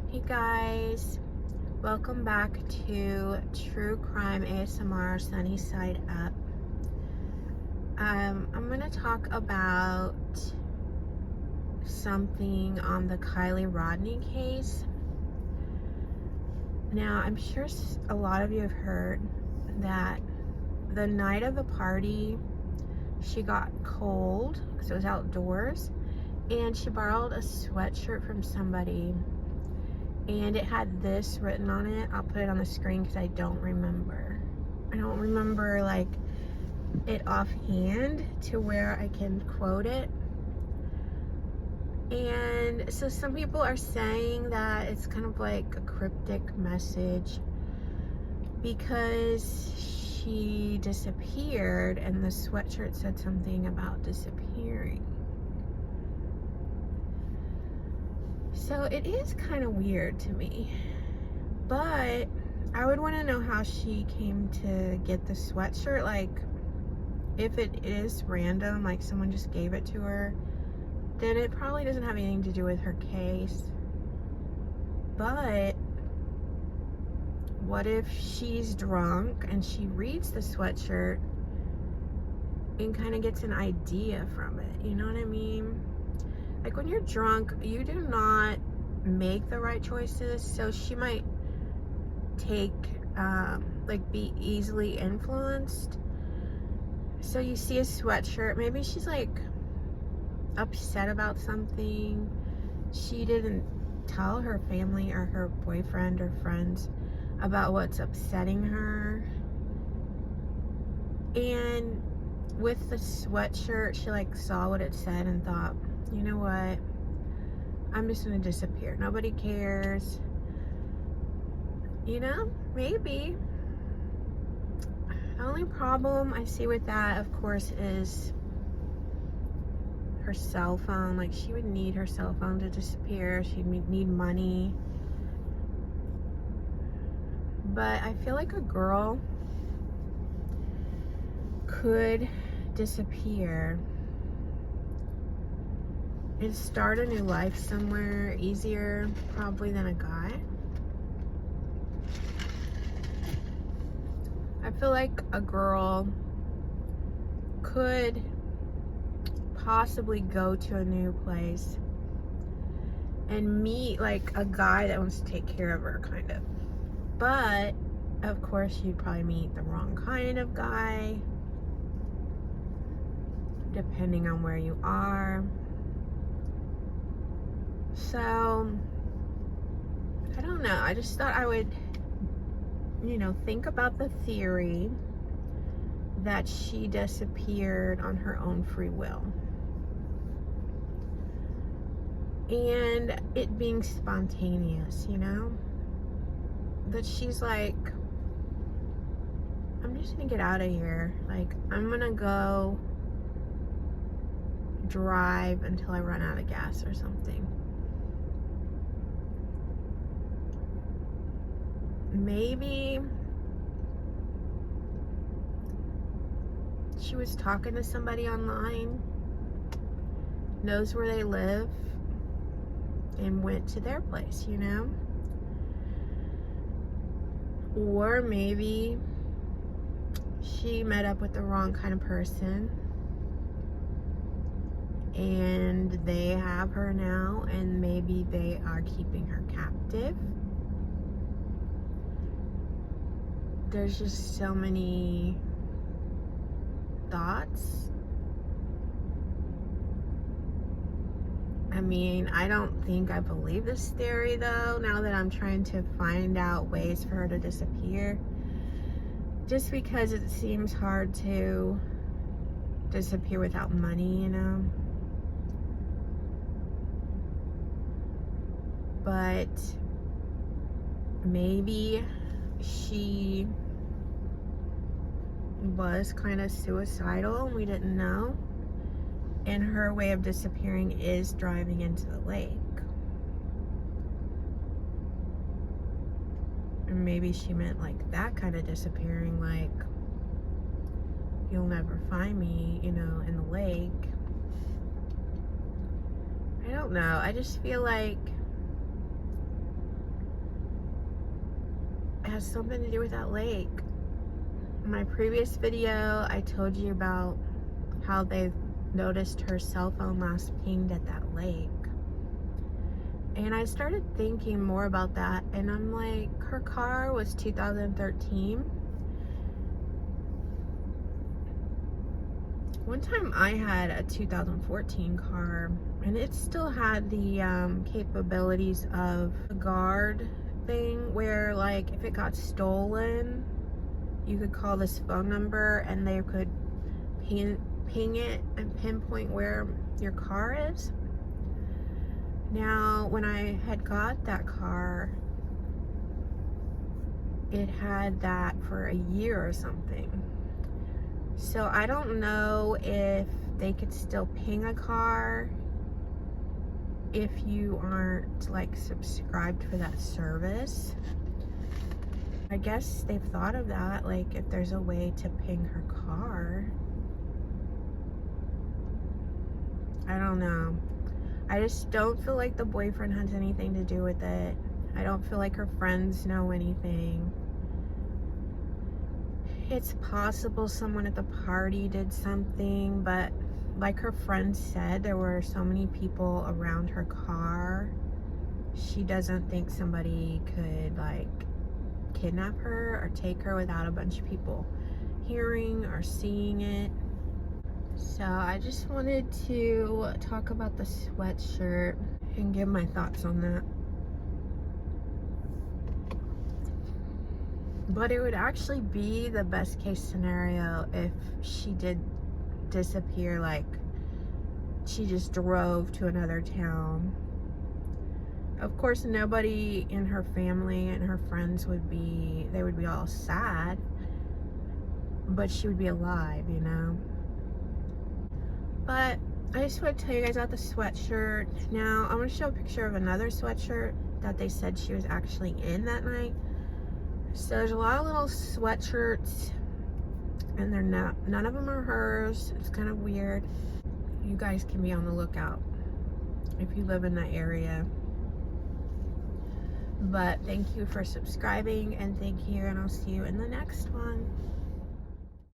Hey guys, welcome back to True Crime ASMR Sunny Side Up. I'm gonna talk about something on the Kiely Rodni case. Now, I'm sure a lot of you have heard that the night of the party, she got cold because it was outdoors, and she borrowed a sweatshirt from somebody. And it had this written on it. I'll put it on the screen because I don't remember. I don't remember like it offhand to where I can quote it. And so some people are saying that it's kind of like a cryptic message because she disappeared and the sweatshirt said something about disappearing. So it is kind of weird to me, but I would want to know how she came to get the sweatshirt. Like, if it is random, like someone just gave it to her, then it probably doesn't have anything to do with her case. But what if she's drunk and she reads the sweatshirt and kind of gets an idea from it? You know what I mean? Like, when you're drunk, you do not make the right choices, so she might be easily influenced. So you see a sweatshirt, maybe she's like upset about something. She didn't tell her family or her boyfriend or friends about what's upsetting her. And with the sweatshirt, she like saw what it said and thought, you know what, I'm just gonna disappear. Nobody cares. You know, maybe. The only problem I see with that, of course, is her cell phone. Like, she would need her cell phone to disappear. She'd need money. But I feel like a girl could disappear and start a new life somewhere easier probably than a guy. I feel like a girl could possibly go to a new place and meet like a guy that wants to take care of her, kind of. But of course you'd probably meet the wrong kind of guy depending on where you are. So, I don't know. I just thought I would, think about the theory that she disappeared on her own free will. And it being spontaneous, that she's like, I'm just gonna get out of here. Like, I'm gonna go drive until I run out of gas or something. Maybe she was talking to somebody online, knows where they live, and went to their place, Or maybe she met up with the wrong kind of person and they have her now, and maybe they are keeping her captive. There's just so many thoughts. I mean, I don't think I believe this theory though, now that I'm trying to find out ways for her to disappear. Just because it seems hard to disappear without money, But maybe she was kind of suicidal and we didn't know, and her way of disappearing is driving into the lake. And maybe she meant like that kind of disappearing, like, you'll never find me, in the lake. I don't know. I just feel like it has something to do with that lake. In my previous video, I told you about how they've noticed her cell phone last pinged at that lake. And I started thinking more about that, and I'm like, her car was 2013. One time I had a 2014 car, and it still had the capabilities of a guard thing where, like, if it got stolen, you could call this phone number and they could ping it and pinpoint where your car is. Now, when I had got that car, it had that for a year or something. So I don't know if they could still ping a car if you aren't like subscribed for that service. I guess they've thought of that, like if there's a way to ping her car. I don't know. I just don't feel like the boyfriend has anything to do with it. I don't feel like her friends know anything. It's possible someone at the party did something, but like her friend said, there were so many people around her car. She doesn't think somebody could like kidnap her or take her without a bunch of people hearing or seeing it. So I just wanted to talk about the sweatshirt and give my thoughts on that. But it would actually be the best case scenario if she did disappear, like she just drove to another town. Of course, nobody in her family and her friends would be all sad, but she would be alive, you know? But I just want to tell you guys about the sweatshirt. Now, I want to show a picture of another sweatshirt that they said she was actually in that night. So there's a lot of little sweatshirts, and none of them are hers. It's kind of weird. You guys can be on the lookout if you live in that area. But thank you for subscribing, and thank you, and I'll see you in the next one.